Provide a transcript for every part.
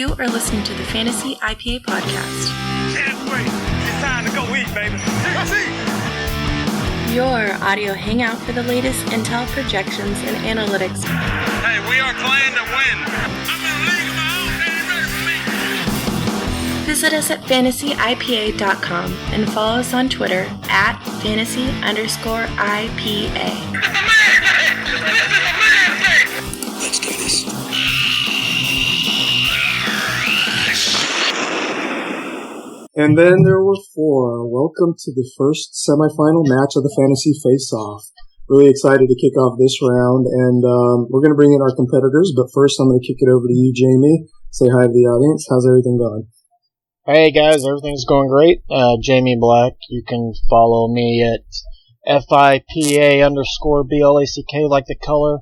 You are listening to the Fantasy IPA podcast. Can't wait. It's time to go eat, baby. Your audio hangout for the latest intel, projections, and analytics. Hey, we are playing to win. I'm in a league of my own. Ain't ready for me. Visit us at fantasyipa.com and follow us on Twitter at fantasy_IPA. Let's do this. And then there were four. Welcome to the first semifinal match of the Fantasy Face-Off. Really excited to kick off this round, and we're going to bring in our competitors, but first I'm going to kick it over to you, Jamie. Say hi to the audience. How's everything going? Hey guys, everything's going great. Jamie Black. You can follow me at FIPA_BLACK, like the color.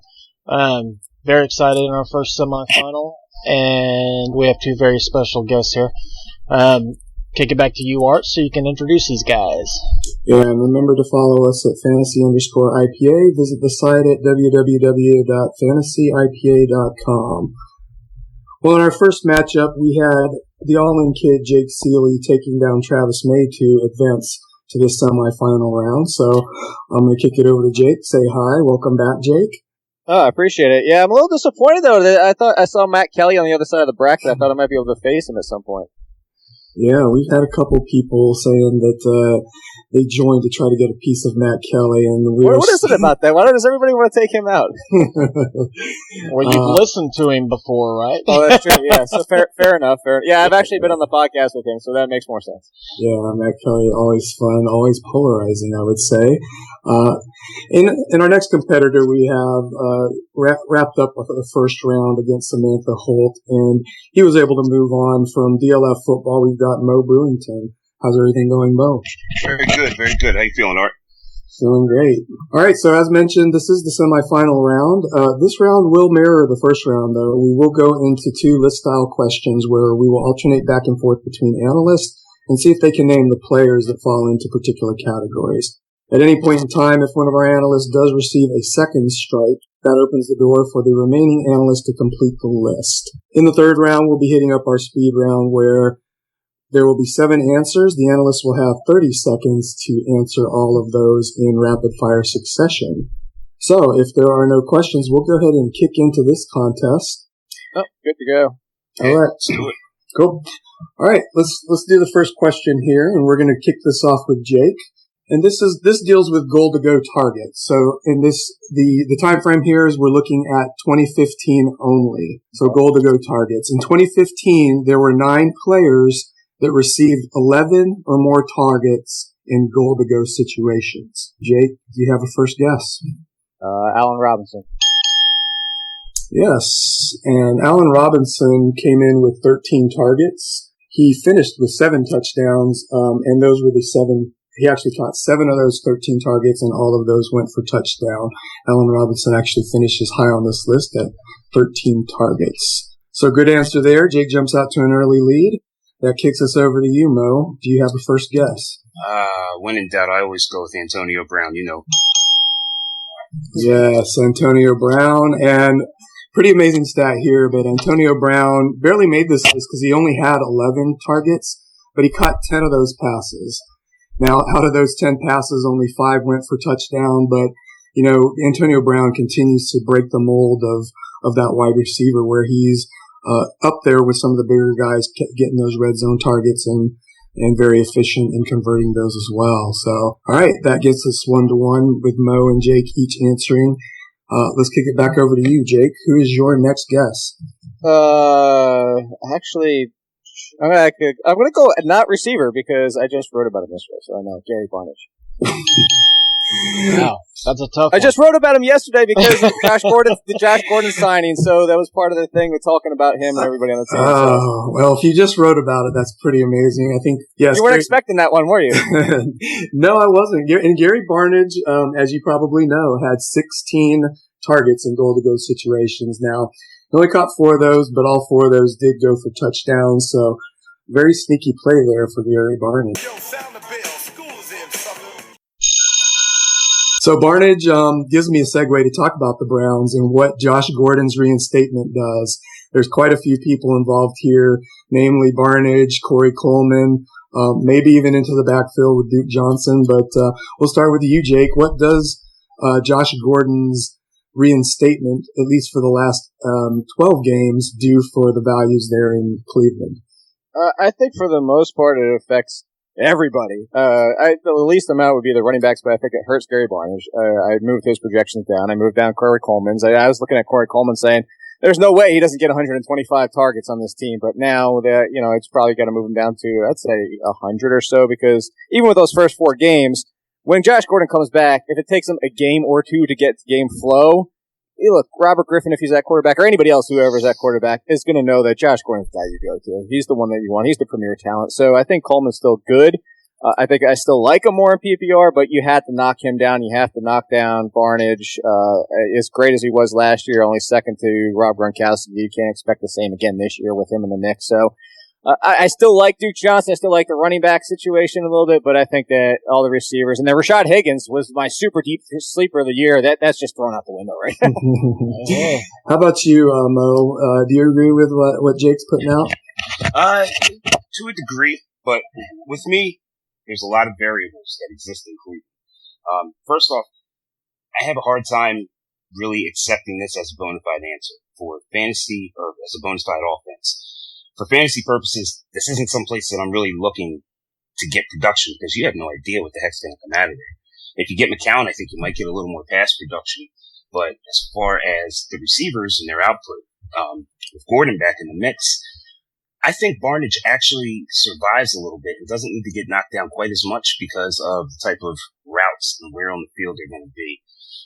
Very excited in our first semifinal, and we have two very special guests here. Kick it back to you, Art, so you can introduce these guys. Yeah, and remember to follow us at fantasy_IPA. Visit the site at www.fantasyipa.com. Well, in our first matchup, we had the All-In Kid Jake Seeley taking down Travis May to advance to this semifinal round. So I'm going to kick it over to Jake. Say hi. Welcome back, Jake. Oh, I appreciate it. Yeah, I'm a little disappointed, though. I thought I saw Matt Kelly on the other side of the bracket. I thought I might be able to face him at some point. Yeah, we've had a couple people saying that they joined to try to get a piece of Matt Kelly, and what is it about that? Why does everybody want to take him out? Well, you've listened to him before, right? Oh, that's true. Yeah, so fair enough. Yeah, I've actually been on the podcast with him, so that makes more sense. Yeah, Matt Kelly, always fun, always polarizing, I would say. In our next competitor, we have wrapped up with the first round against Samantha Holt, and he was able to move on from DLF football. We've got Mo Brewington. How's everything going, Mo? Very good, very good. How you feeling, Art? Feeling great. All right, so as mentioned, this is the semifinal round. This round will mirror the first round, though. We will go into two list-style questions where we will alternate back and forth between analysts and see if they can name the players that fall into particular categories. At any point in time, if one of our analysts does receive a second strike, that opens the door for the remaining analysts to complete the list. In the third round, we'll be hitting up our speed round where there will be 7 answers. The analysts will have 30 seconds to answer all of those in rapid-fire succession. So, if there are no questions, we'll go ahead and kick into this contest. Oh, good to go. All right. Let's do it. Cool. All right, let's do the first question here, and we're going to kick this off with Jake. And this deals with goal-to-go targets. So in this, the time frame here is we're looking at 2015 only. So goal-to-go targets. In 2015, there were 9 players that received 11 or more targets in goal-to-go situations. Jake, do you have a first guess? Allen Robinson. Yes, and Allen Robinson came in with 13 targets. He finished with 7 touchdowns, and those were the 7. He actually caught 7 of those 13 targets, and all of those went for touchdown. Allen Robinson actually finishes high on this list at 13 targets. So good answer there. Jake jumps out to an early lead. That kicks us over to you, Mo. Do you have a first guess? When in doubt, I always go with Antonio Brown, you know. Yes, Antonio Brown. And pretty amazing stat here, but Antonio Brown barely made this list because he only had 11 targets, but he caught 10 of those passes. Now, out of those 10 passes, only 5 went for touchdown, but, you know, Antonio Brown continues to break the mold of that wide receiver where he's up there with some of the bigger guys getting those red zone targets and very efficient in converting those as well. So, all right, that gets us 1-1 with Mo and Jake each answering. Let's kick it back over to you, Jake. Who is your next guess? Actually, I'm gonna go not receiver because I just wrote about him yesterday, so I know Gary Barnidge. Wow, that's a tough one. I just wrote about him yesterday because of the Josh Gordon signing, so that was part of the thing with talking about him and everybody on the team. Oh, well, if you just wrote about it, that's pretty amazing. I think, yes. You weren't expecting that one, were you? No, I wasn't. And Gary Barnidge, as you probably know, had 16 targets in goal-to-go situations. Now, he only caught 4 of those, but all 4 of those did go for touchdowns, so very sneaky play there for Gary Barnidge. Yo, sound the bell. School's in, sucker. So Barnidge gives me a segue to talk about the Browns and what Josh Gordon's reinstatement does. there's quite a few people involved here, namely Barnage, Corey Coleman, maybe even into the backfield with Duke Johnson. But we'll start with you, Jake. What does Josh Gordon's reinstatement, at least for the last 12 games, do for the values there in Cleveland? I think for the most part it affects everybody. The least amount would be the running backs, but I think it hurts Gary Barnage. I moved his projections down. I moved down Corey Coleman's. I was looking at Corey Coleman saying, there's no way he doesn't get 125 targets on this team, but now that, it's probably got to move him down to, I'd say 100 or so, because even with those first 4 games, when Josh Gordon comes back, if it takes him a game or two to get game flow, look, Robert Griffin, if he's that quarterback, or anybody else, whoever's that quarterback, is going to know that Josh Gordon's the guy you go to. He's the one that you want. He's the premier talent. So I think Coleman's still good. I think I still like him more in PPR, but you have to knock him down. You have to knock down Barnage. As great as he was last year, only second to Rob Gronkowski. You can't expect the same again this year with him in the mix. So I still like Duke Johnson. I still like the running back situation a little bit, but I think that all the receivers, and then Rashad Higgins was my super deep sleeper of the year. That's just thrown out the window right now. Yeah. How about you, Mo? Do you agree with what Jake's putting out? To a degree, but with me, there's a lot of variables that exist in Cleveland. First off, I have a hard time really accepting this as a bona fide answer for fantasy or as a bona fide offense. For fantasy purposes, this isn't some place that I'm really looking to get production because you have no idea what the heck's going to come out of there. If you get McCown, I think you might get a little more pass production. But as far as the receivers and their output, with Gordon back in the mix, I think Barnage actually survives a little bit and doesn't need to get knocked down quite as much because of the type of routes and where on the field they're going to be.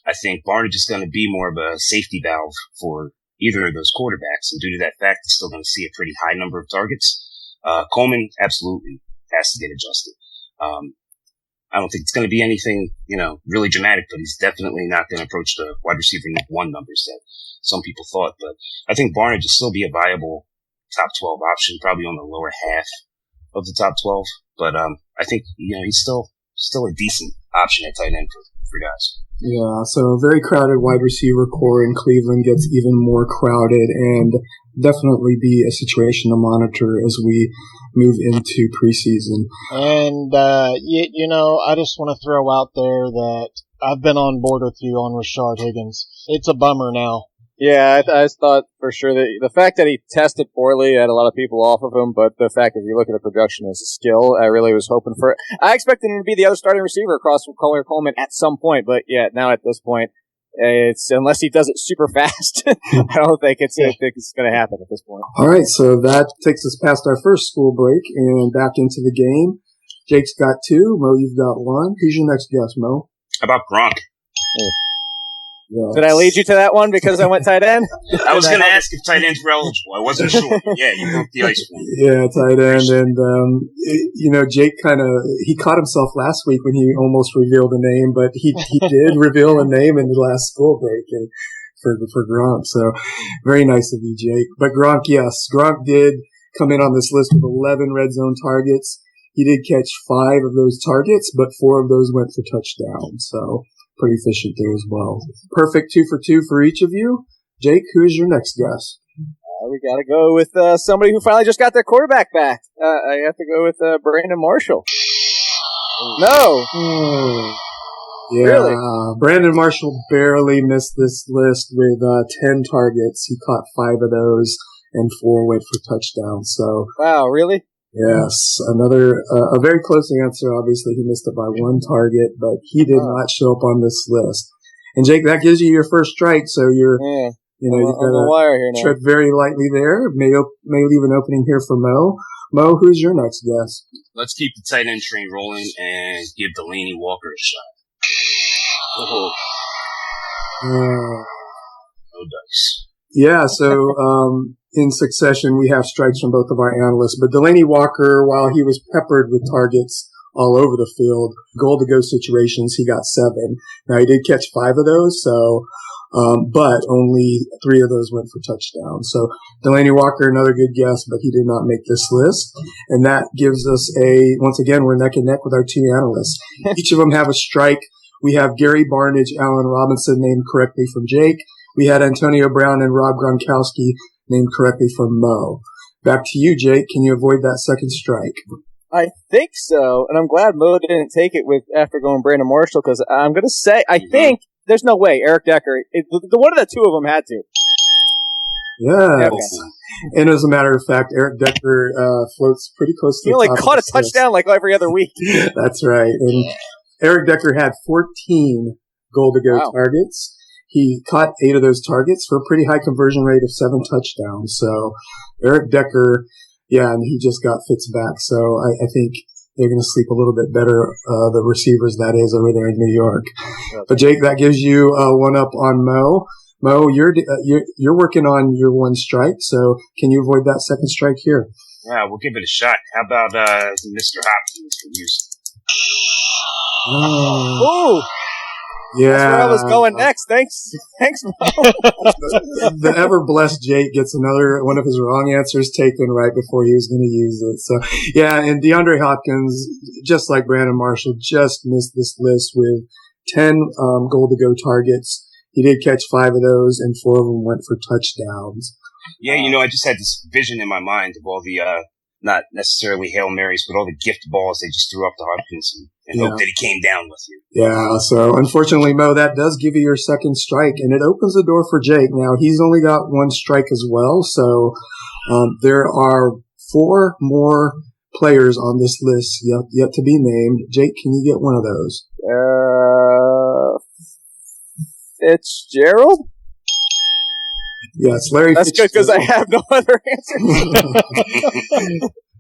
I think Barnage is going to be more of a safety valve for either of those quarterbacks, and due to that fact, he's still going to see a pretty high number of targets. Coleman absolutely has to get adjusted. I don't think it's going to be anything, really dramatic, but he's definitely not going to approach the wide receiver one numbers that some people thought. But I think Barnage will still be a viable top 12 option, probably on the lower half of the top 12. But I think he's still a decent option at tight end for guys. Yeah, so a very crowded wide receiver core in Cleveland gets even more crowded, and definitely be a situation to monitor as we move into preseason. And, I just want to throw out there that I've been on board with you on Rashard Higgins. It's a bummer now. Yeah, I thought for sure that the fact that he tested poorly had a lot of people off of him, but the fact that if you look at the production as a skill, I really was hoping for it. I expected him to be the other starting receiver across from Corey Coleman at some point, but yeah, now at this point, it's unless he does it super fast, I don't think it's going to happen at this point. All right, so that takes us past our first school break and back into the game. Jake's got 2, Mo, you've got 1. Who's your next guess, Mo? How about Gronk? Yes. Did I lead you to that one because I went tight end? I was going to ask if tight ends were eligible. I wasn't sure. Yeah, you broke the ice cream. Yeah, tight end. And, Jake he caught himself last week when he almost revealed a name, but he did reveal a name in the last school break for Gronk. So very nice of you, Jake. But Gronk, yes, Gronk did come in on this list with 11 red zone targets. He did catch 5 of those targets, but 4 of those went for touchdowns. So pretty efficient there as well. Perfect 2 for 2 for each of you. Jake, who's your next guess? We got to go with somebody who finally just got their quarterback back. I have to go with Brandon Marshall. No. Yeah, Really? Brandon Marshall barely missed this list with 10 targets. He caught 5 of those, and 4 went for touchdowns. So wow, really? Yes, another a very close answer. Obviously, he missed it by 1 target, but he did not show up on this list. And Jake, that gives you your first strike, so you've got to tread very lightly there. May leave an opening here for Mo. Mo, who's your next guess? Let's keep the tight end train rolling and give Delaney Walker a shot. No dice. Yeah, so in succession, we have strikes from both of our analysts. But Delaney Walker, while he was peppered with targets all over the field, goal-to-go situations, he got 7. Now, he did catch 5 of those, but only 3 of those went for touchdowns. So Delaney Walker, another good guess, but he did not make this list. And that gives us once again, we're neck and neck with our 2 analysts. Each of them have a strike. We have Gary Barnage, Allen Robinson named correctly from Jake. We had Antonio Brown and Rob Gronkowski named correctly from Mo. Back to you, Jake. Can you avoid that second strike? I think so, and I'm glad Mo didn't take it with after going Brandon Marshall, because I'm going to say, I think there's no way Eric Decker, the one of the two of them had to. Yeah. Okay. And as a matter of fact, Eric Decker floats pretty close to He the only top caught of a the list. touchdown like every other week. That's right. And Eric Decker had 14 goal-to-go targets. He caught 8 of those targets for a pretty high conversion rate of 7 touchdowns. So Eric Decker, and he just got Fitz back. So I think they're going to sleep a little bit better, the receivers, that is, over there in New York. Okay. But Jake, that gives you one up on Mo. Mo, you're working on your one strike, so can you avoid that second strike here? Yeah, we'll give it a shot. How about Mr. Hopkins from Houston? Oh, yeah. That's where I was going next. Thanks, Mo. The ever-blessed Jake gets another one of his wrong answers taken right before he was going to use it. So, yeah, and DeAndre Hopkins, just like Brandon Marshall, just missed this list with 10 goal-to-go targets. He did catch 5 of those, and 4 of them went for touchdowns. Yeah, I just had this vision in my mind of all the, not necessarily Hail Marys, but all the gift balls they just threw up to Hopkins and hope that he came down with you. Yeah, so unfortunately, Mo, that does give you your second strike, and it opens the door for Jake. Now, he's only got 1 strike as well, so there are 4 more players on this list yet to be named. Jake, can you get one of those? Fitzgerald? Yes, Larry That's Fitzgerald. good because I have no other answers.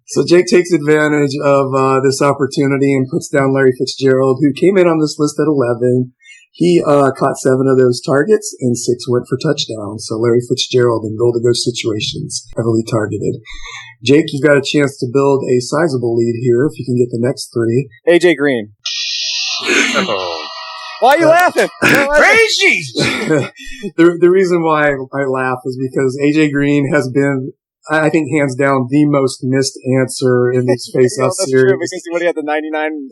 So Jake takes advantage of this opportunity and puts down Larry Fitzgerald, who came in on this list at 11. He caught 7 of those targets, and 6 went for touchdowns. So Larry Fitzgerald in goal-to-go situations, heavily targeted. Jake, you've got a chance to build a sizable lead here if you can get the next 3. AJ Green. Why are you laughing? Praise Jesus! The reason why I laugh is because AJ Green has been, I think, hands down, the most missed answer in this face-off series. True, because when he had the 99.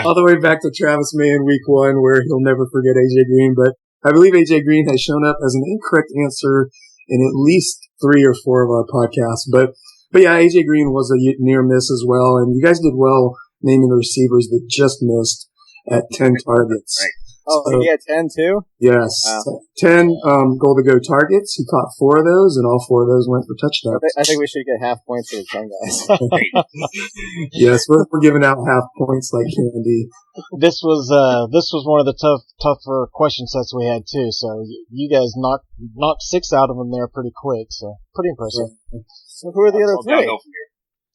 All the way back to Travis May in week 1, where he'll never forget AJ Green. But I believe AJ Green has shown up as an incorrect answer in at least 3 or 4 of our podcasts. But yeah, AJ Green was a near miss as well. And you guys did well naming the receivers that just missed at 10 targets. Right. Oh, so, he had 10 too? Yes. Wow. 10 goal-to-go targets. He caught 4 of those, and all 4 of those went for touchdowns. I think we should get half points for the 10 guys. Yes, we're giving out half points like candy. This was one of the tougher question sets we had too. So you guys knocked 6 out of them there pretty quick. So pretty impressive. Yeah. So who are the other 3?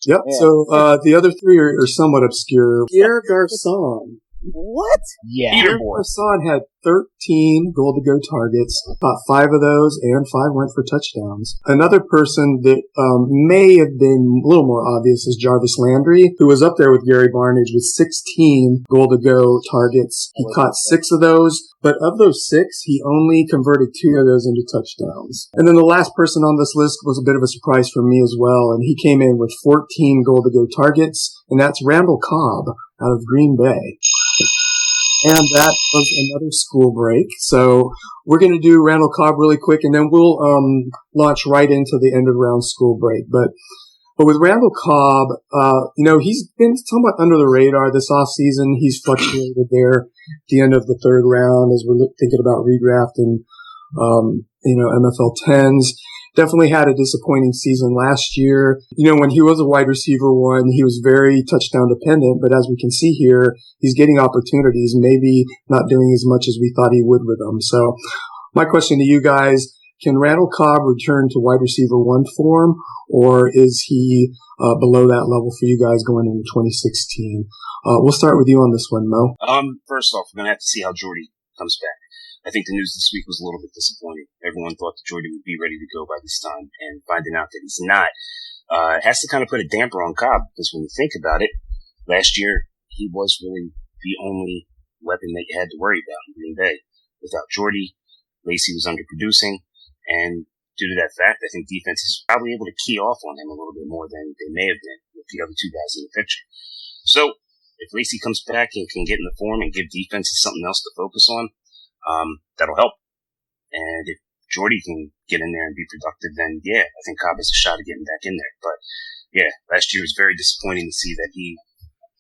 Yep. Yeah. So the other 3 are somewhat obscure. Pierre Garçon. What? Yeah. Pierre Garçon had 13 goal-to-go targets, caught 5 of those, and 5 went for touchdowns. Another person that may have been a little more obvious is Jarvis Landry, who was up there with Gary Barnage with 16 goal-to-go targets. He caught 6 of those, but of those 6, he only converted 2 of those into touchdowns. And then the last person on this list was a bit of a surprise for me as well, and he came in with 14 goal-to-go targets, and that's Randall Cobb out of Green Bay. And that was another school break. So we're going to do Randall Cobb really quick, and then we'll launch right into the end of round school break. But with Randall Cobb, he's been somewhat under the radar this offseason. He's fluctuated there at the end of the 3rd round as we're thinking about redraft and MFL 10s. Definitely had a disappointing season last year. When he was a wide receiver 1, he was very touchdown dependent, but as we can see here, he's getting opportunities, maybe not doing as much as we thought he would with them. So my question to you guys, can Randall Cobb return to wide receiver 1 form, or is he below that level for you guys going into 2016? We'll start with you on this one, Mo. First off, we're going to have to see how Jordy comes back. I think the news this week was a little bit disappointing. Everyone thought that Jordy would be ready to go by this time, and finding out that he's not, it has to kind of put a damper on Cobb, because when you think about it, last year he was really the only weapon that you had to worry about in Green Bay. Without Jordy, Lacey was underproducing, and due to that fact, I think defense is probably able to key off on him a little bit more than they may have been with the other 2 guys in the picture. So, if Lacey comes back and can get in the form and give defenses something else to focus on, that'll help. And if Jordy can get in there and be productive, then yeah, I think Cobb has a shot at getting back in there. But yeah, last year was very disappointing to see that he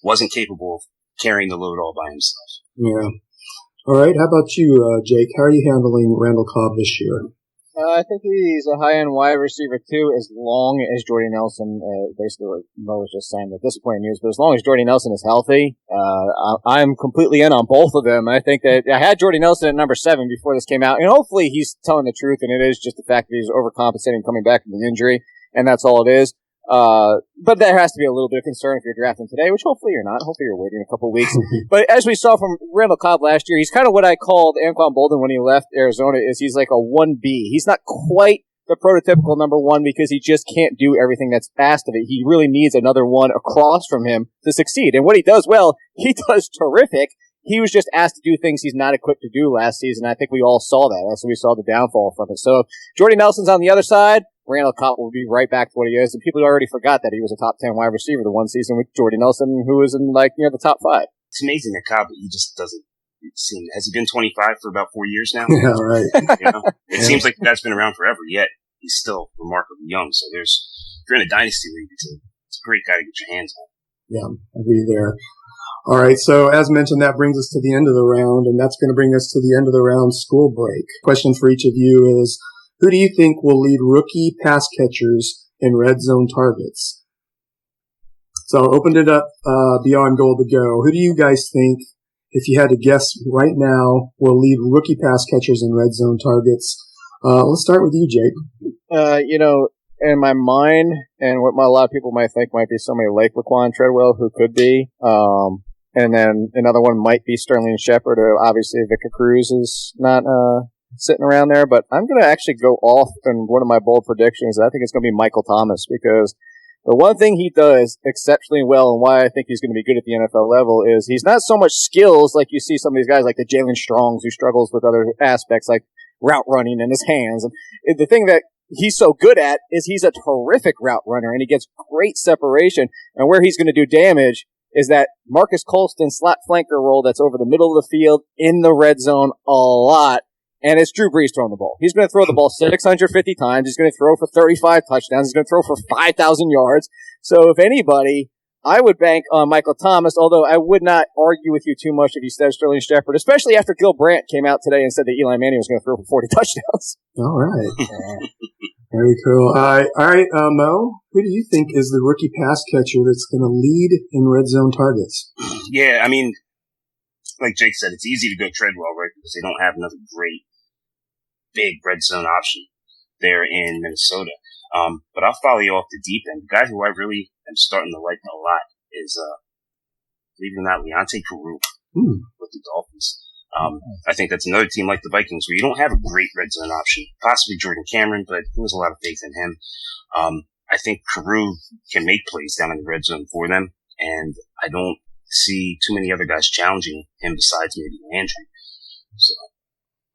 wasn't capable of carrying the load all by himself. Yeah. All right. How about you, Jake? How are you handling Randall Cobb this year? I think he's a high-end wide receiver too, as long as Jordy Nelson, basically what Mo was just saying, the disappointing news, but as long as Jordy Nelson is healthy, I'm completely in on both of them. I think that I had Jordy Nelson at number 7 before this came out, and hopefully he's telling the truth, and it is just the fact that he's overcompensating coming back from the injury, and that's all it is. But there has to be a little bit of concern if you're drafting today, which hopefully you're not. Hopefully you're waiting a couple of weeks. But as we saw from Randall Cobb last year, he's kind of what I called Anquan Bolden when he left Arizona, is he's like a 1B. He's not quite the prototypical number 1 because he just can't do everything that's asked of it. He really needs another one across from him to succeed. And what he does well, he does terrific. He was just asked to do things he's not equipped to do last season. I think we all saw that. That's when we saw the downfall from it. So Jordy Nelson's on the other side. Randall Cobb will be right back to what he is. And people already forgot that he was a top 10 wide receiver the one season with Jordy Nelson, who was in the top 5. It's amazing that Cobb, he just doesn't seem, has he been 25 for about 4 years now? Yeah, right. It seems like the guy's been around forever, yet he's still remarkably young. So if you're in a dynasty league, it's a great guy to get your hands on. Yeah, I agree there. All right, so as mentioned, that brings us to the end of the round, and that's going to bring us to the end of the round school break. Question for each of you is, who do you think will lead rookie pass catchers in red zone targets? So I opened it up beyond goal to go. Who do you guys think, if you had to guess right now, will lead rookie pass catchers in red zone targets? Let's start with you, Jake. In my mind, and what a lot of people might think might be somebody like Laquan Treadwell, who could be. And then another one might be Sterling Shepard, or obviously Victor Cruz is not sitting around there. But I'm going to actually go off in one of my bold predictions. I think it's going to be Michael Thomas, because the one thing he does exceptionally well, and why I think he's going to be good at the NFL level, is he's not so much skills like you see some of these guys like the Jalen Strongs, who struggles with other aspects like route running and his hands. And the thing that he's so good at is he's a terrific route runner, and he gets great separation. And where he's going to do damage is that Marcus Colston slot flanker role that's over the middle of the field in the red zone a lot. And it's Drew Brees throwing the ball. He's going to throw the ball 650 times. He's going to throw for 35 touchdowns. He's going to throw for 5,000 yards. So if anybody, I would bank on Michael Thomas, although I would not argue with you too much if you said Sterling Shepard, especially after Gil Brandt came out today and said that Eli Manning was going to throw for 40 touchdowns. All right. Very cool. All right, Mo, who do you think is the rookie pass catcher that's going to lead in red zone targets? Yeah, I mean, like Jake said, it's easy to go Treadwell, right? Because they don't have another great big red zone option there in Minnesota. But I'll follow you off the deep end. The guy who I really am starting to like a lot is, believe it or not, Leonte Carew with the Dolphins. I think that's another team like the Vikings where you don't have a great red zone option. Possibly Jordan Cameron, but there's a lot of faith in him. I think Carew can make plays down in the red zone for them, and I don't see too many other guys challenging him besides maybe Landry. So.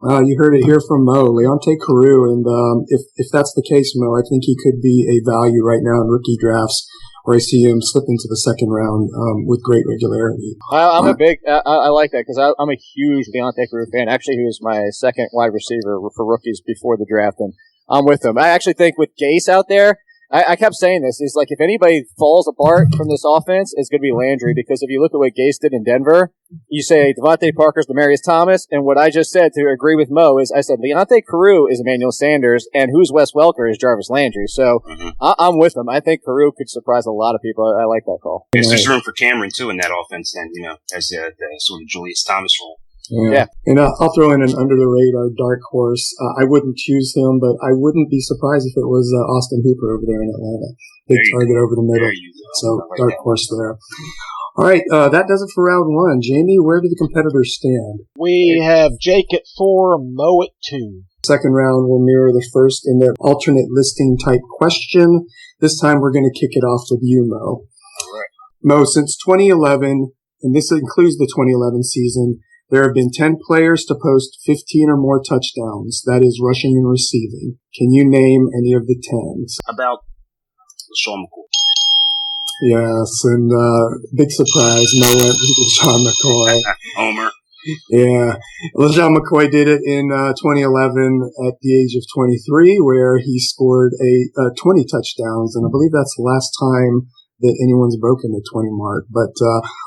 You heard it here from Mo, Leonte Carew, and if that's the case, Mo, I think he could be a value right now in rookie drafts, where I see him slip into the second round with great regularity. I like that, because I'm a huge Leonte Carew fan. Actually, he was my second wide receiver for rookies before the draft, and I'm with him. I actually think with Gase out there, I kept saying this, is like if anybody falls apart from this offense, it's going to be Landry, because if you look at what Gase did in Denver, you say Devontae Parker's Demaryius Thomas, and what I just said to agree with Mo is I said Leonte Carew is Emmanuel Sanders, and who's Wes Welker is Jarvis Landry. So I'm with him. I think Carew could surprise a lot of people. I like that call. Yes, there's room for Cameron too in that offense, then, as the sort of Julius Thomas role. Yeah. And I'll throw in an under-the-radar dark horse. I wouldn't choose him, but I wouldn't be surprised if it was Austin Hooper over there in Atlanta. Big target over the middle. So dark horse there. All right, that does it for round one. Jamie, where do the competitors stand? We have Jake at 4, Mo at 2. Second round will mirror the first in the alternate listing type question. This time we're going to kick it off with you, Mo. All right. Mo, since 2011, and this includes the 2011 season, there have been 10 players to post 15 or more touchdowns, that is, rushing and receiving. Can you name any of the 10s? About LaShawn McCoy. Yes, and big surprise, Mo went with LaShawn McCoy. Homer. Yeah. LeSean McCoy did it in 2011 at the age of 23, where he scored 20 touchdowns, and I believe that's the last time that anyone's broken the 20 mark. But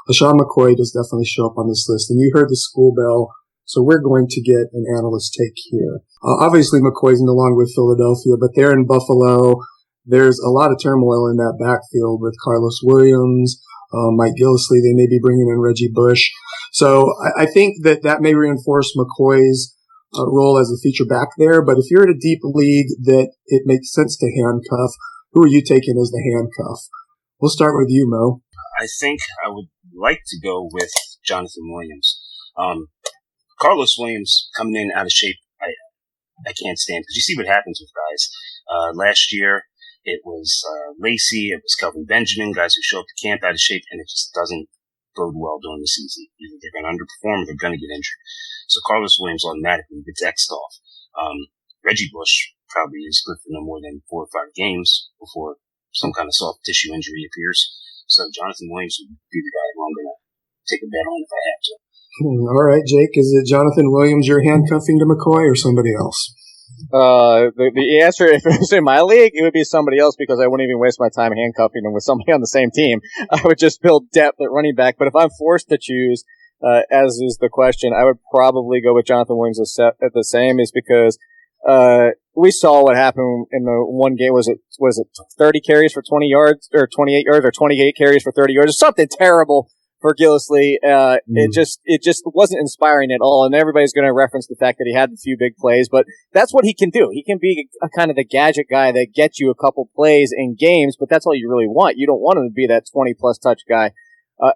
LeSean McCoy does definitely show up on this list. And you heard the school bell, so we're going to get an analyst take here. Obviously, McCoy's no longer with Philadelphia, but they're in Buffalo. There's a lot of turmoil in that backfield with Carlos Williams, Mike Gillislee. They may be bringing in Reggie Bush. So I think that may reinforce McCoy's role as a feature back there. But if you're in a deep league that it makes sense to handcuff, who are you taking as the handcuff? We'll start with you, Mo. I think I would like to go with Jonathan Williams. Carlos Williams coming in out of shape, I can't stand, because you see what happens with guys. Last year, it was Lacey, it was Kelvin Benjamin, guys who show up to camp out of shape, and it just doesn't bode well during the season. Either they're going to underperform or they're going to get injured. So Carlos Williams automatically gets X'd off. Reggie Bush probably is good for no more than 4 or 5 games before some kind of soft tissue injury appears. So Jonathan Williams would be the guy who I'm going to take a bet on if I have to. All right, Jake, is it Jonathan Williams you're handcuffing to McCoy or somebody else? The answer, if it was in my league, it would be somebody else, because I wouldn't even waste my time handcuffing him with somebody on the same team. I would just build depth at running back. But if I'm forced to choose, as is the question, I would probably go with Jonathan Williams at the same, is because we saw what happened in the one game. Was it 30 carries for 20 yards, or 28 yards, or 28 carries for 30 yards? Something terrible for Gillislee. It just wasn't inspiring at all. And everybody's going to reference the fact that he had a few big plays, but that's what he can do. He can be a kind of the gadget guy that gets you a couple plays in games, but that's all you really want. You don't want him to be that 20 plus touch guy.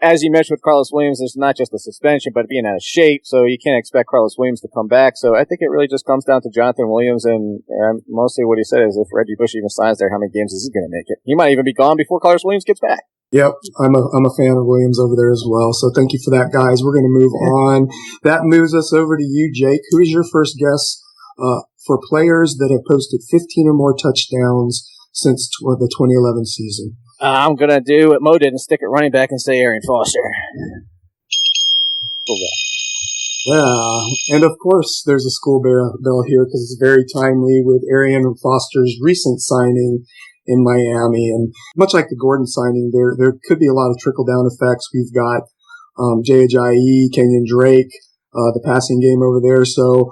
As you mentioned with Carlos Williams, there's not just a suspension, but being out of shape, so you can't expect Carlos Williams to come back. So I think it really just comes down to Jonathan Williams, and mostly what he said is if Reggie Bush even signs there, how many games is he going to make it? He might even be gone before Carlos Williams gets back. Yep, I'm a fan of Williams over there as well. So thank you for that, guys. We're going to move on. That moves us over to you, Jake. Who is your first guess for players that have posted 15 or more touchdowns since the 2011 season? I'm going to do what Mo did and stick at running back and say Arian Foster. Yeah, and of course there's a school bell here because it's very timely with Arian Foster's recent signing in Miami. And much like the Gordon signing, there could be a lot of trickle-down effects. We've got Jay Ajayi, Kenyon Drake, the passing game over there. So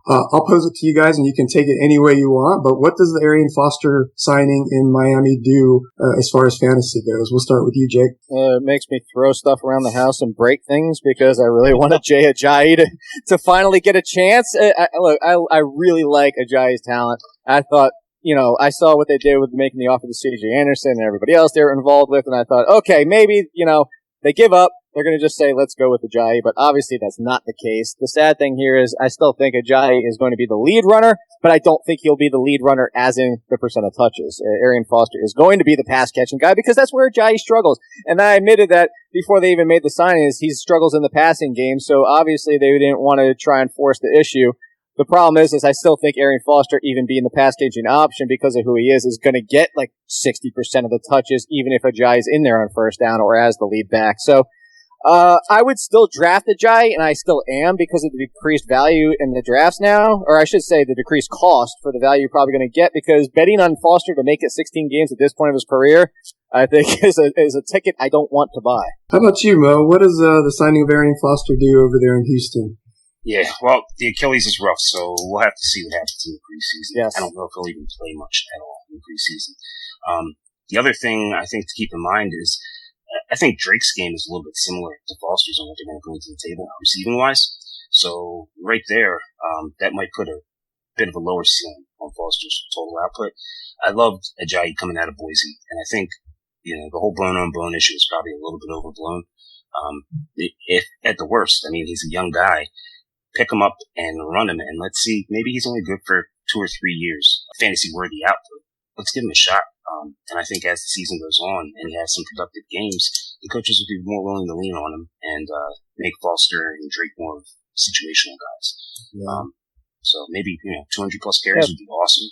I'll pose it to you guys, and you can take it any way you want. But what does the Arian Foster signing in Miami do as far as fantasy goes? We'll start with you, Jake. It makes me throw stuff around the house and break things because I really wanted Jay Ajayi to finally get a chance. I really like Ajayi's talent. I thought, I saw what they did with making the offer to C.J. Anderson and everybody else they were involved with, and I thought, okay, maybe, they give up. They're going to just say, let's go with Ajayi, but obviously that's not the case. The sad thing here is I still think Ajayi is going to be the lead runner, but I don't think he'll be the lead runner as in the percent of touches. Arian Foster is going to be the pass-catching guy because that's where Ajayi struggles. And I admitted that before they even made the signings, he struggles in the passing game, so obviously they didn't want to try and force the issue. The problem is I still think Arian Foster, even being the pass-catching option because of who he is going to get like 60% of the touches, even if Ajayi is in there on first down or as the lead back. So, I would still draft Ajayi, and I still am because of the decreased value in the drafts now, or I should say the decreased cost for the value you're probably going to get, because betting on Foster to make it 16 games at this point of his career, I think is a ticket I don't want to buy. How about you, Mo? What does the signing of Arian Foster do over there in Houston? Yeah, well, the Achilles is rough, so we'll have to see what happens in the preseason. Yes. I don't know if he'll even play much at all in the preseason. The other thing I think to keep in mind is I think Drake's game is a little bit similar to Foster's on what they're going to bring to the table receiving-wise. So right there, that might put a bit of a lower ceiling on Foster's total output. I loved Ajayi coming out of Boise, and I think the whole bone-on-bone issue is probably a little bit overblown. If at the worst, he's a young guy. Pick him up and run him, and let's see, maybe he's only good for 2 or 3 years, a fantasy-worthy output. Let's give him a shot. And I think as the season goes on and he has some productive games, the coaches will be more willing to lean on him and make Foster and Drake more of situational guys. Yeah. So maybe 200 plus carries would be awesome.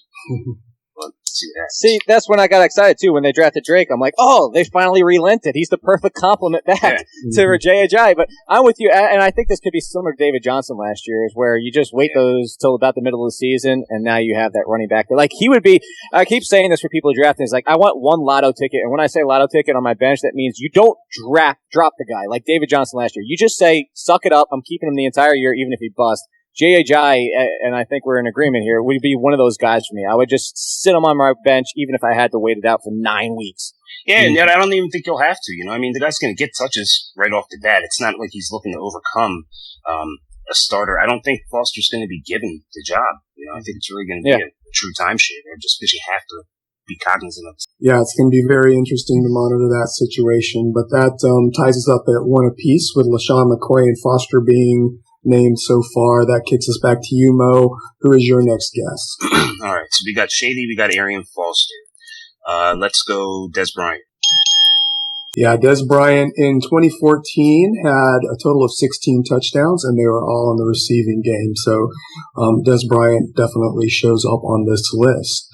But see that. See, that's when I got excited too when they drafted Drake. I'm like, oh, they finally relented. He's the perfect complement back to J.J. But I'm with you, and I think this could be similar to David Johnson last year, is where you just wait those till about the middle of the season, and now you have that running back. Like he would be. I keep saying this for people drafting. Is like I want one lotto ticket, and when I say lotto ticket on my bench, that means you don't drop the guy like David Johnson last year. You just say, suck it up. I'm keeping him the entire year, even if he busts. J.J., and I think we're in agreement here, would be one of those guys for me. I would just sit him on my bench, even if I had to wait it out for 9 weeks. Yeah, and yet I don't even think you'll have to. I mean, the guy's going to get touches right off the bat. It's not like he's looking to overcome a starter. I don't think Foster's going to be given the job. I think it's really going to be a true timeshare there, just because you have to be cognizant of it. Yeah, it's going to be very interesting to monitor that situation. But that ties us up at one apiece with LaShawn McCoy and Foster being named so far. That kicks us back to you, Mo. Who is your next guess? All right, so we got Shady, we got Arian Foster. Let's go Des Bryant. Yeah, Des Bryant in 2014 had a total of 16 touchdowns, and they were all in the receiving game. So Des Bryant definitely shows up on this list.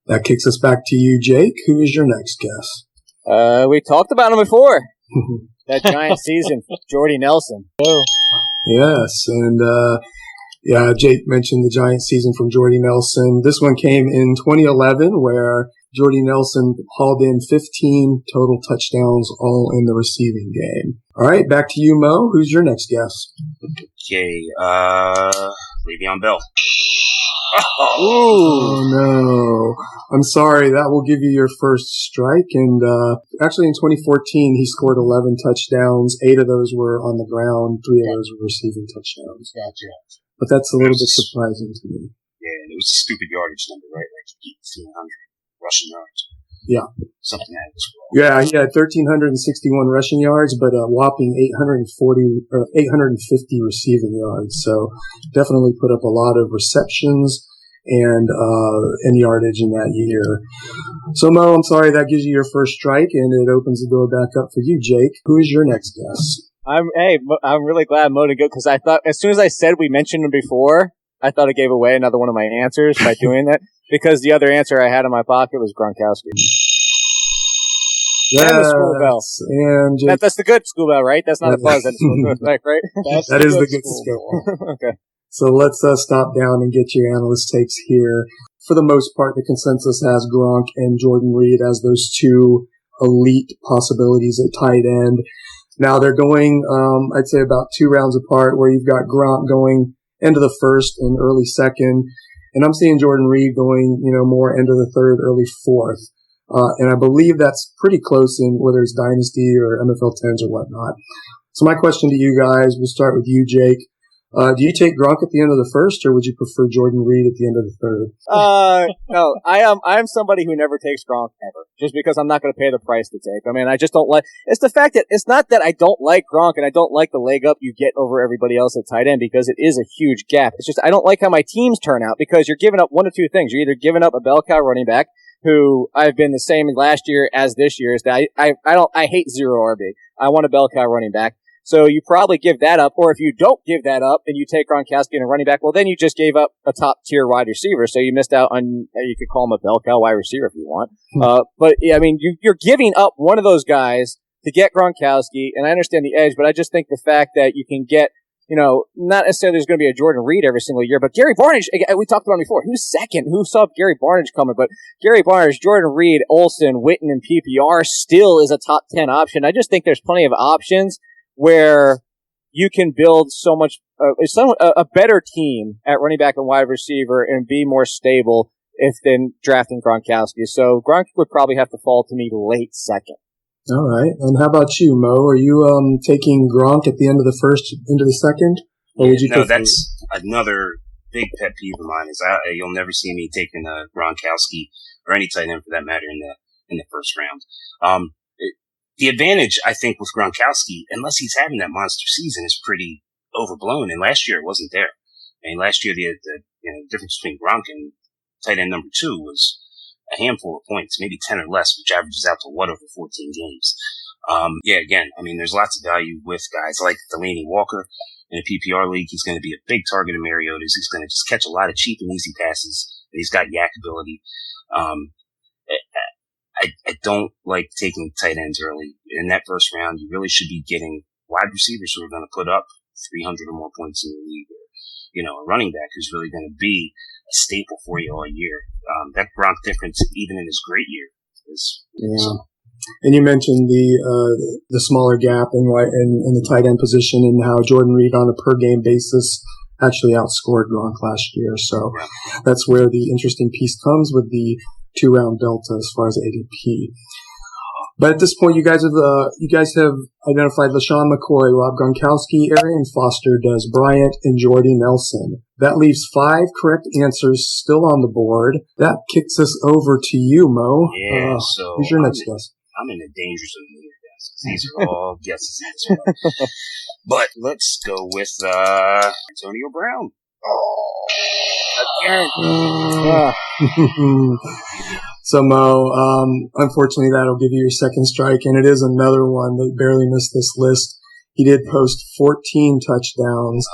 That kicks us back to you, Jake. Who is your next guess? We talked about him before. That giant season, Jordy Nelson. Oh. Yes, and Jake mentioned the giant season from Jordy Nelson. This one came in 2011, where Jordy Nelson hauled in 15 total touchdowns, all in the receiving game. All right, back to you, Mo. Who's your next guess? Okay, Le'Veon Bell. Oh, no. I'm sorry. That will give you your first strike. And actually, in 2014, he scored 11 touchdowns. 8 of those were on the ground. 3 of those were receiving touchdowns. Gotcha. But that's a little bit surprising to me. Yeah, and it was a stupid yardage number, right? Like 1,800 rushing yards. Yeah. Something like this. Yeah, he had 1,361 rushing yards, but a whopping 850 receiving yards. So definitely put up a lot of receptions and yardage in that year. So Mo, I'm sorry, that gives you your first strike, and it opens the door back up for you, Jake. Who is your next guess? I'm really glad Mo did good, because I thought as soon as I said we mentioned him before, I thought it gave away another one of my answers by doing that, because the other answer I had in my pocket was Gronkowski. Yes, and the school bell. And that's the good school bell, right? That's not a buzz. That's right? That is the good school bell. Okay. So let's stop down and get your analyst takes here. For the most part, the consensus has Gronk and Jordan Reed as those two elite possibilities at tight end. Now they're going, I'd say about 2 rounds apart, where you've got Gronk going end of the first and early second. And I'm seeing Jordan Reed going, more end of the third, early fourth. And I believe that's pretty close in whether it's Dynasty or NFL 10s or whatnot. So my question to you guys, we'll start with you, Jake. Do you take Gronk at the end of the first, or would you prefer Jordan Reed at the end of the third? No, I am somebody who never takes Gronk ever, just because I'm not going to pay the price to take. I mean, I just don't like, it's the fact that it's not that I don't like Gronk and I don't like the leg up you get over everybody else at tight end, because it is a huge gap. It's just, I don't like how my teams turn out, because you're giving up one of two things. You're either giving up a bell cow running back, who I've been the same last year as this year, is that I hate zero RB. I want a bell cow running back. So you probably give that up, or if you don't give that up and you take Gronkowski and a running back, well, then you just gave up a top tier wide receiver. So you missed out on, you could call him a bell cow wide receiver if you want. But I mean, you're giving up one of those guys to get Gronkowski, and I understand the edge, but I just think the fact that you can get, not necessarily there's going to be a Jordan Reed every single year, but Gary Barnage, we talked about him before. Who's second? Who saw Gary Barnage coming? But Gary Barnage, Jordan Reed, Olsen, Witten, and PPR still is a top 10 option. I just think there's plenty of options where you can build so much, a better team at running back and wide receiver and be more stable than drafting Gronkowski. So Gronk would probably have to fall to me late second. All right. And how about you, Mo? Are you taking Gronk at the end of the first, into the second? Or would you that's another big pet peeve of mine. Is you'll never see me taking Gronkowski or any tight end for that matter in the first round. The advantage, I think, with Gronkowski, unless he's having that monster season, is pretty overblown. And last year it wasn't there. I mean, last year the difference between Gronk and tight end number 2 was a handful of points, maybe 10 or less, which averages out to over 14 games. Again, I mean, there's lots of value with guys like Delaney Walker in a PPR league. He's going to be a big target of Mariota's. He's going to just catch a lot of cheap and easy passes he's got yak ability. I don't like taking tight ends early. In that first round, you really should be getting wide receivers who are going to put up 300 or more points in the league. Or, a running back who's really going to be a staple for you all year. That Gronk difference, even in his great year, is. Yeah. And you mentioned the smaller gap in the tight end position and how Jordan Reed on a per game basis actually outscored Gronk last year. So that's where the interesting piece comes with the 2-round delta as far as ADP. But at this point, you guys have identified LaShawn McCoy, Rob Gronkowski, Arian Foster, Des Bryant, and Jordy Nelson. That leaves 5 correct answers still on the board. That kicks us over to you, Mo. Yeah, so who's your next guess? I'm in the danger zone here, guys, because these are all guesses at this point. But let's go with Antonio Brown. Again. So, Mo, unfortunately, that'll give you your second strike, and it is another one that barely missed this list. He did post 14 touchdowns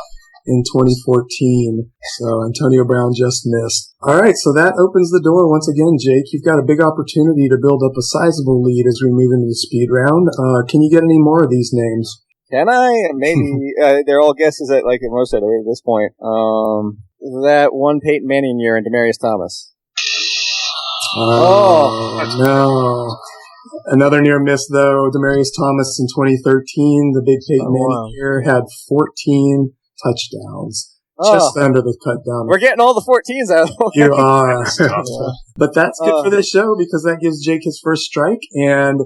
in 2014, so Antonio Brown just missed. All right, so that opens the door once again, Jake. You've got a big opportunity to build up a sizable lead as we move into the speed round. Can you get any more of these names? Can I? Maybe. They're all guesses at most at this point. That one Peyton Manning year and Demaryius Thomas. No. Another near miss, though. Demaryius Thomas in 2013, the big Peyton Manning year, had 14 touchdowns. Just under the cut down. We're getting all the 14s out of the way. You are. But that's good for this show because that gives Jake his first strike. And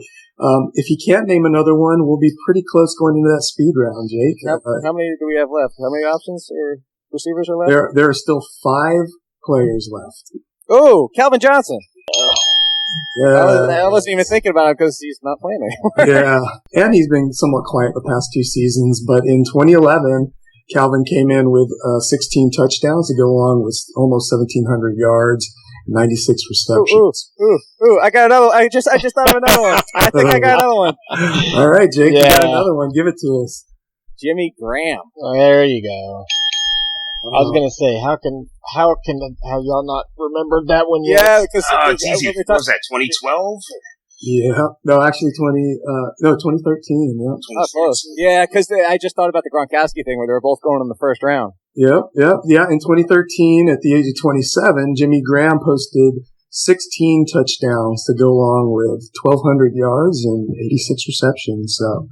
if he can't name another one, we'll be pretty close going into that speed round, Jake. How many do we have left? How many options or receivers are left? There are still 5 players left. Oh, Calvin Johnson. Yeah. I wasn't even thinking about him because he's not playing anymore. Yeah. And he's been somewhat quiet the past 2 seasons. But in 2011, Calvin came in with 16 touchdowns to go along with almost 1,700 yards, 96 receptions. Ooh! I got another one. I just thought of another one. I think I got another one. All right, Jake, you got another one. Give it to us. Jimmy Graham. Oh, there you go. I was gonna say, how y'all not remembered that one yet? Yeah, because what was that? 2012? Yeah, no, actually 2013. Yeah, oh, close. Yeah, because I just thought about the Gronkowski thing where they were both going in the first round. Yeah. In 2013, at the age of 27, Jimmy Graham posted 16 touchdowns to go along with 1,200 yards and 86 receptions. So,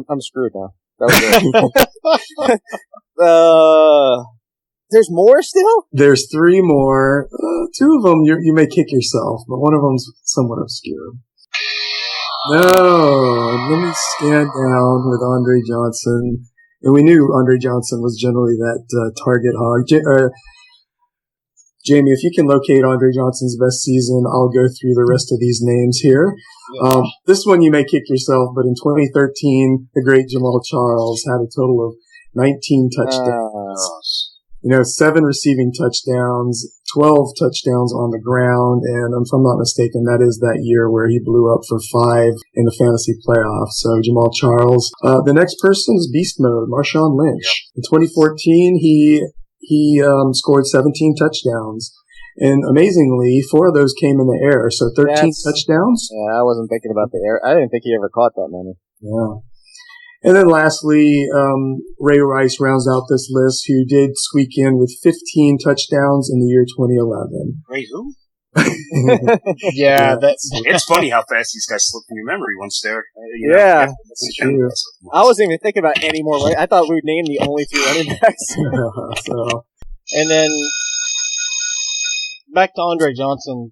I'm screwed now. That was it. There's more still? There's 3 more. 2 of them you may kick yourself, but one of them's somewhat obscure. No, let me scan down with Andre Johnson. And we knew Andre Johnson was generally that target hog. Jamie, if you can locate Andre Johnson's best season, I'll go through the rest of these names here. This one you may kick yourself, but in 2013, the great Jamal Charles had a total of 19 touchdowns. 7 receiving touchdowns, 12 touchdowns on the ground, and if I'm not mistaken, that is that year where he blew up for 5 in the fantasy playoffs. So Jamal Charles. The next person is Beast Mode, Marshawn Lynch. In 2014, he scored 17 touchdowns. And amazingly, 4 of those came in the air, so 13 touchdowns. Yeah, I wasn't thinking about the air. I didn't think he ever caught that many. Yeah. And then lastly, Ray Rice rounds out this list, who did squeak in with 15 touchdowns in the year 2011. Ray who? Yeah, it's funny how fast these guys slip from your memory once they're. That's true. I wasn't even thinking about any more. I thought we would name the only 2 running backs. And then back to Andre Johnson.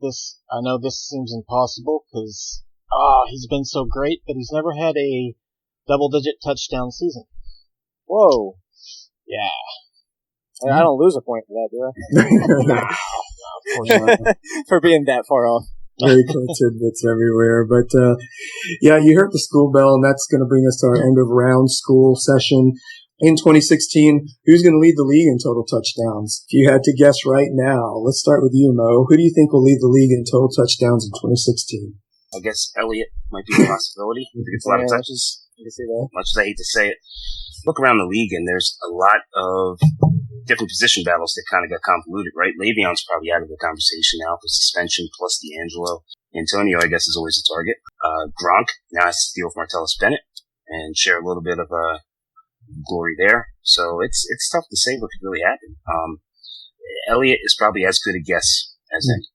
I know this seems impossible because he's been so great, but he's never had a double-digit touchdown season. Whoa. Yeah. I don't lose a point for that, do I? No, for being that far off. Very cool tidbits everywhere. But, you heard the school bell, and that's going to bring us to our end of round school session. In 2016, who's going to lead the league in total touchdowns? If you had to guess right now, let's start with you, Mo. Who do you think will lead the league in total touchdowns in 2016? I guess Elliott might be a possibility. He gets a lot of touches. You can see that. Much as I hate to say it. Look around the league, and there's a lot of different position battles that kind of got convoluted, right? Le'Veon's probably out of the conversation now for suspension plus D'Angelo. Antonio, I guess, is always a target. Gronk now has to deal with Martellus Bennett and share a little bit of glory there. So it's tough to say what could really happen. Elliott is probably as good a guess as any.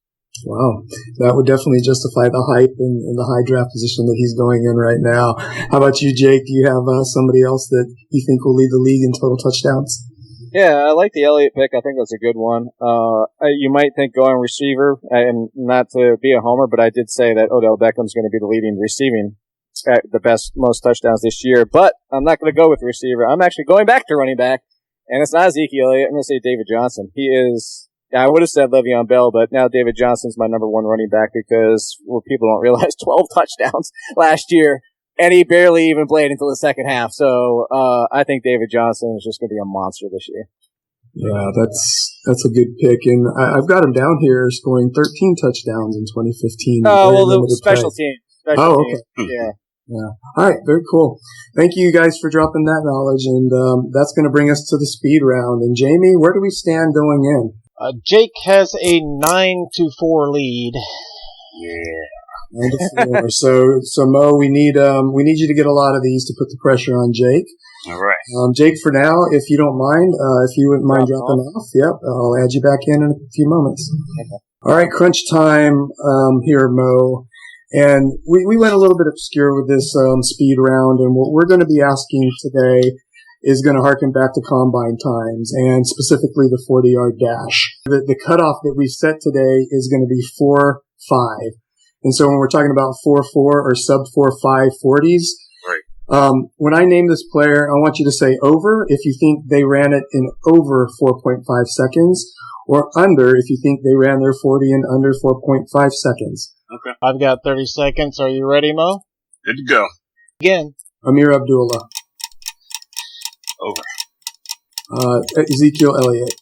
Wow, that would definitely justify the hype and the high draft position that he's going in right now. How about you, Jake? Do you have somebody else that you think will lead the league in total touchdowns? Yeah, I like the Elliott pick. I think that's a good one. You might think going receiver, and not to be a homer, but I did say that Odell Beckham's going to be the leading receiving, most touchdowns this year. But I'm not going to go with receiver. I'm actually going back to running back, and it's not Ezekiel Elliott. I'm going to say David Johnson. He is. I would have said Le'Veon Bell, but now David Johnson's my number one running back because people don't realize 12 touchdowns last year. And he barely even played until the second half. So, I think David Johnson is just going to be a monster this year. Yeah, that's a good pick. And I've got him down here scoring 13 touchdowns in 2015. Oh, well, the special team. Okay. Yeah. Yeah. All right. Very cool. Thank you guys for dropping that knowledge. And, that's going to bring us to the speed round. And Jamie, where do we stand going in? Jake has a 9-4 lead. Yeah. So Mo, we need you to get a lot of these to put the pressure on Jake. All right. Jake, for now, if you don't mind, if you wouldn't mind dropping off, yep, I'll add you back in a few moments. Okay. All right, crunch time here, Mo. And we went a little bit obscure with this speed round, and what we're going to be asking today is going to harken back to combine times, and specifically the 40-yard dash. The cutoff that we set today is going to be 4.5. And so when we're talking about 4.4 or sub 4.5 40s, right. When I name this player, I want you to say over if you think they ran it in over 4.5 seconds, or under if you think they ran their 40 in under 4.5 seconds. Okay. I've got 30 seconds. Are you ready, Mo? Good to go. Again. Amir Abdullah. Over. Ezekiel Elliott.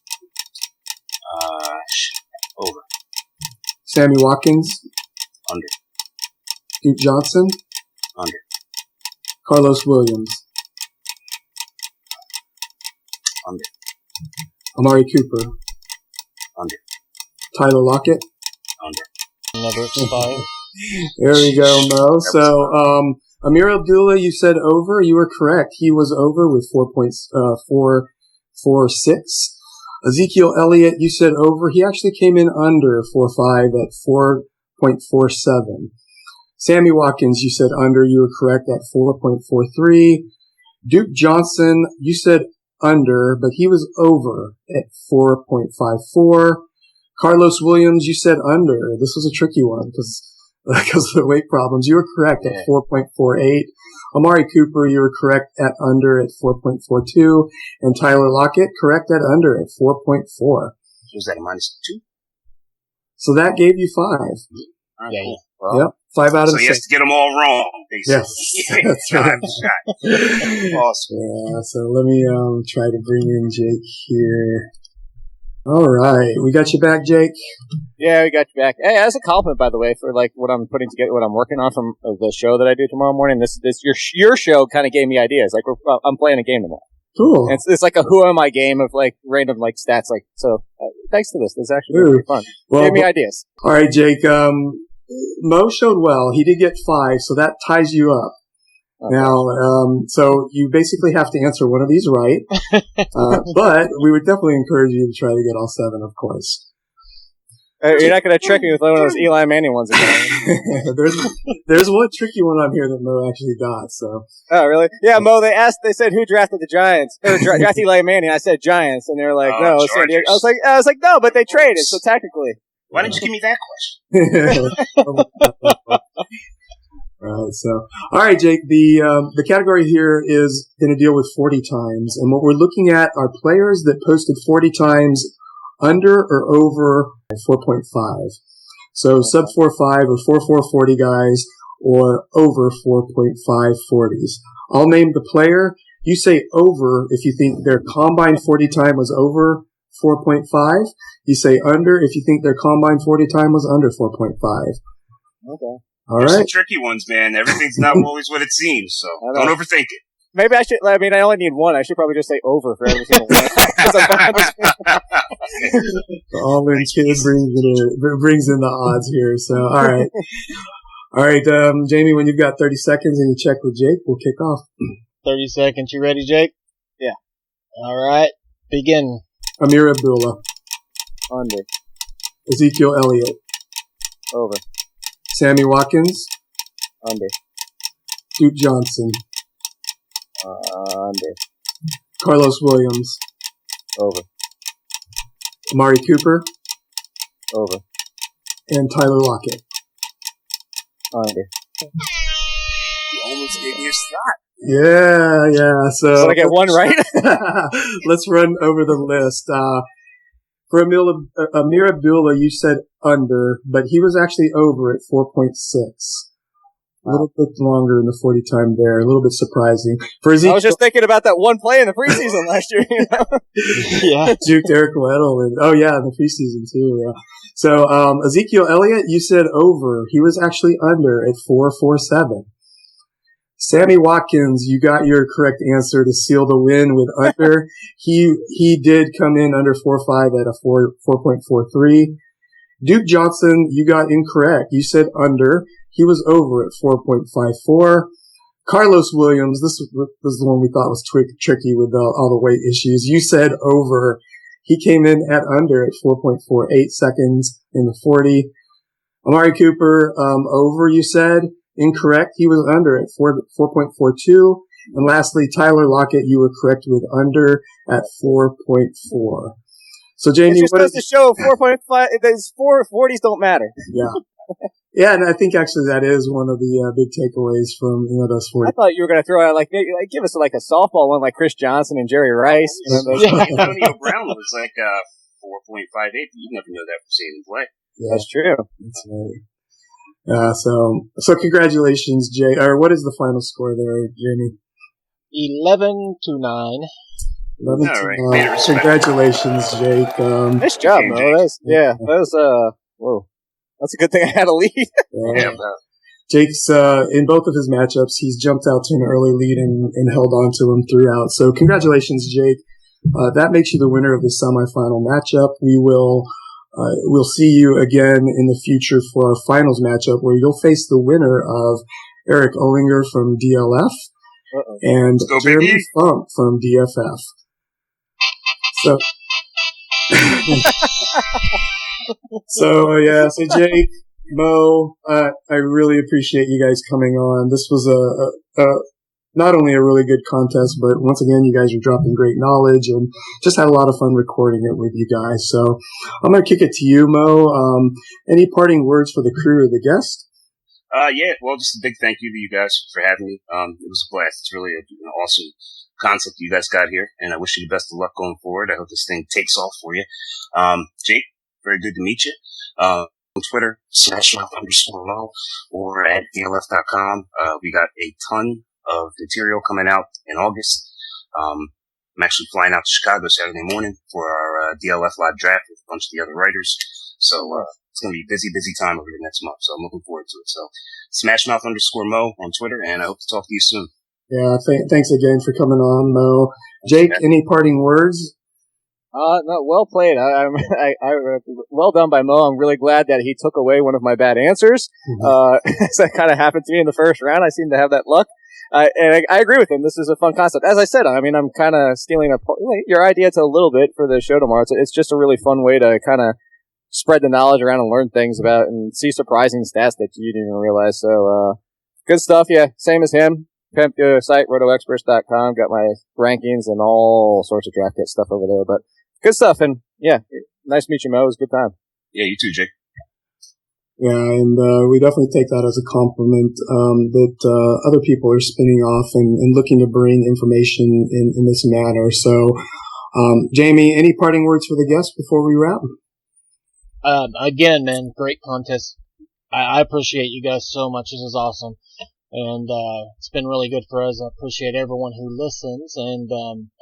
Over. Sammy Watkins. Under. Duke Johnson. Under. Carlos Williams. Under. Amari Cooper. Under. Tyler Lockett. Under. Never expired. There we go, Mo. So, Amir Abdullah, you said over. You were correct. He was over with 4.446. Ezekiel Elliott, you said over. He actually came in under 4.5 at 4.47. Sammy Watkins, you said under. You were correct at 4.43. Duke Johnson, you said under, but he was over at 4.54. Carlos Williams, you said under. This was a tricky one because of the weight problems. You were correct at 4.48. Amari Cooper, you were correct at under at 4.42. And Tyler Lockett, correct at under at 4.4. Was that a -2? So that gave you 5. Right, Yeah. cool. Well, Yep. 5 out of so 6. he has to get them all wrong, basically. Yes, that's right. Awesome. Yeah, so let me try to bring in Jake here. All right, we got you back, Jake. Yeah, we got you back. Hey, as a compliment, by the way, for like what I'm putting together, what I'm working on from the show that I do tomorrow morning. This your show kind of gave me ideas. Like I'm playing a game tomorrow. Cool. And it's like a who am I game of like random like stats. Like so, thanks to this, is actually really fun. Well, gave me ideas. All right, Jake. Mo showed well. He did get 5, so that ties you up. Okay. Now, so you basically have to answer one of these right, but we would definitely encourage you to try to get all 7, of course. You're not going to trick me with one of those Eli Manning ones again. There's one tricky one on here that Mo actually got. So. Oh, really? Yeah, Mo. They said who drafted the Giants or drafted Eli Manning. I said Giants, and they were like, no, it's San Diego. I was like, no, but they traded, so technically. Why didn't you give me that question? Right, so, all right, Jake, the category here is going to deal with 40 times. And what we're looking at are players that posted 40 times under or over 4.5. So sub 4.5 or 4.40 guys or over 4.5 40s. I'll name the player. You say over if you think their combined 40 time was over 4.5. You say under if you think their combined 40 time was under 4.5. Okay. All There's right. some tricky ones, man. Everything's not always what it seems, so don't overthink it. Maybe I should. I mean, I only need one. I should probably just say over for every single one. All in kid brings in the odds here. So, all right, Jamie, when you've got 30 seconds and you check with Jake, we'll kick off. 30 seconds. You ready, Jake? Yeah. All right. Begin. Amir Abdullah. Under. Ezekiel Elliott. Over. Sammy Watkins. Under. Duke Johnson. Under. Carlos Williams. Over. Amari Cooper. Over. And Tyler Lockett. Under. You almost gave me a shot. Yeah. So I get one right? let's run over the list. For Amir Abdullah, you said under, but he was actually over at 4.6. A little bit longer in the 40 time there. A little bit surprising. For Ezekiel, I was just thinking about that one play in the preseason last year. You know? Yeah. Juked Eric Weddle. In the preseason too. Yeah. So Ezekiel Elliott, you said over. He was actually under at 4.47. Sammy Watkins, you got your correct answer to seal the win with under. He did come in under 4.5 at a 4.43. Duke Johnson, you got incorrect. You said under. He was over at 4.54. Carlos Williams, this was the one we thought was tricky with all the weight issues. You said over. He came in at under at 4.48 seconds in the 40. Amari Cooper, over, you said. Incorrect. He was under at 4.42. And lastly, Tyler Lockett, you were correct with under at 4.4. So, Jamie, it's just supposed to show 4.5. Those 440s don't matter. Yeah. Yeah, and I think actually that is one of the big takeaways from those 40. I thought you were going to throw out give us like a softball one like Chris Johnson and Jerry Rice. Antonio Brown was like 4.58, but you never know that from seeing him play. Yeah. That's true. That's right. So congratulations, Jay. Or what is the final score there, Jamie? 11-9. 11 All right. 9. Congratulations, Jake. Nice job, Mo. Whoa. That's a good thing I had a lead. Yeah. Jake's, in both of his matchups, he's jumped out to an early lead and held on to him throughout. So congratulations, Jake. That makes you the winner of the semifinal matchup. We'll see you again in the future for our finals matchup where you'll face the winner of Eric Ollinger from DLF and Jeremy Funk from DFF. So Jake, Mo, I really appreciate you guys coming on. This was not only a really good contest, but once again, you guys are dropping great knowledge and just had a lot of fun recording it with you guys. So I'm going to kick it to you, Mo. Any parting words for the crew or the guest? Well, just a big thank you to you guys for having me. It was a blast. It's really an awesome concept you guys got here, and I wish you the best of luck going forward. I hope this thing takes off for you. Jake, very good to meet you. On Twitter, /Mo or at DLF.com. We got a ton of material coming out in August. I'm actually flying out to Chicago Saturday morning for our DLF live draft with a bunch of the other writers. So it's going to be a busy time over the next month. So I'm looking forward to it. So /Mo on Twitter, and I hope to talk to you soon. Yeah, thanks again for coming on, Mo. Jake, any parting words? No, well played. Well done by Mo. I'm really glad that he took away one of my bad answers. That kind of happened to me in the first round. I seem to have that luck. And I agree with him. This is a fun concept. As I said, I mean, I'm kind of stealing your idea to a little bit for the show tomorrow. It's just a really fun way to kind of spread the knowledge around and learn things about and see surprising stats that you didn't even realize. So, good stuff. Yeah. Same as him. Pimp site, rotoexperts.com. Got my rankings and all sorts of draft kit stuff over there, but good stuff. And yeah, nice to meet you, Mo. It was a good time. Yeah, you too, Jake. Yeah, and we definitely take that as a compliment that other people are spinning off and looking to bring information in this manner. So, Jamie, any parting words for the guests before we wrap? Again, man, great contest. I appreciate you guys so much. This is awesome. And it's been really good for us. I appreciate everyone who listens. And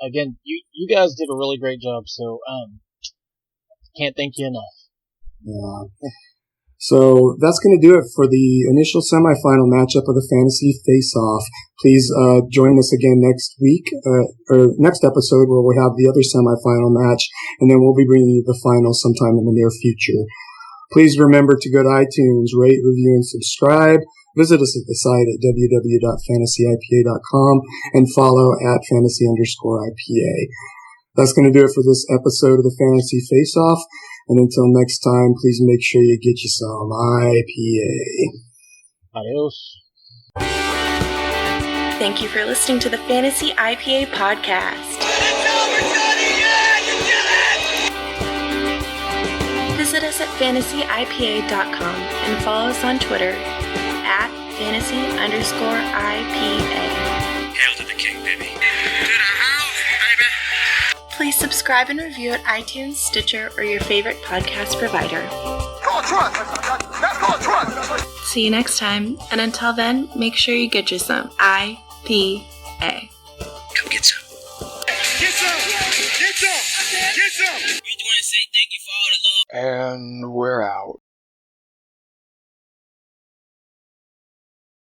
again, you guys did a really great job. So can't thank you enough. Yeah. So that's going to do it for the initial semifinal matchup of the Fantasy Face-Off. Please join us again next week, or next episode, where we'll have the other semifinal match, and then we'll be bringing you the final sometime in the near future. Please remember to go to iTunes, rate, review, and subscribe. Visit us at the site at www.fantasyipa.com and follow at fantasy_IPA. That's going to do it for this episode of the Fantasy Face-Off. And until next time, please make sure you get you some IPA. Adios. Thank you for listening to the Fantasy IPA podcast. It's over, Johnny! Yeah, you did it! Visit us at fantasyipa.com and follow us on Twitter at fantasy_IPA. Hail to the king, baby. To the house, baby. Please subscribe and review at iTunes, Stitcher, or your favorite podcast provider. Call trust! That's called trust! See you next time, and until then, make sure you get you some IPA. Come get some. Get some! Get some! Get some! We just want to say thank you for all the love. And we're out.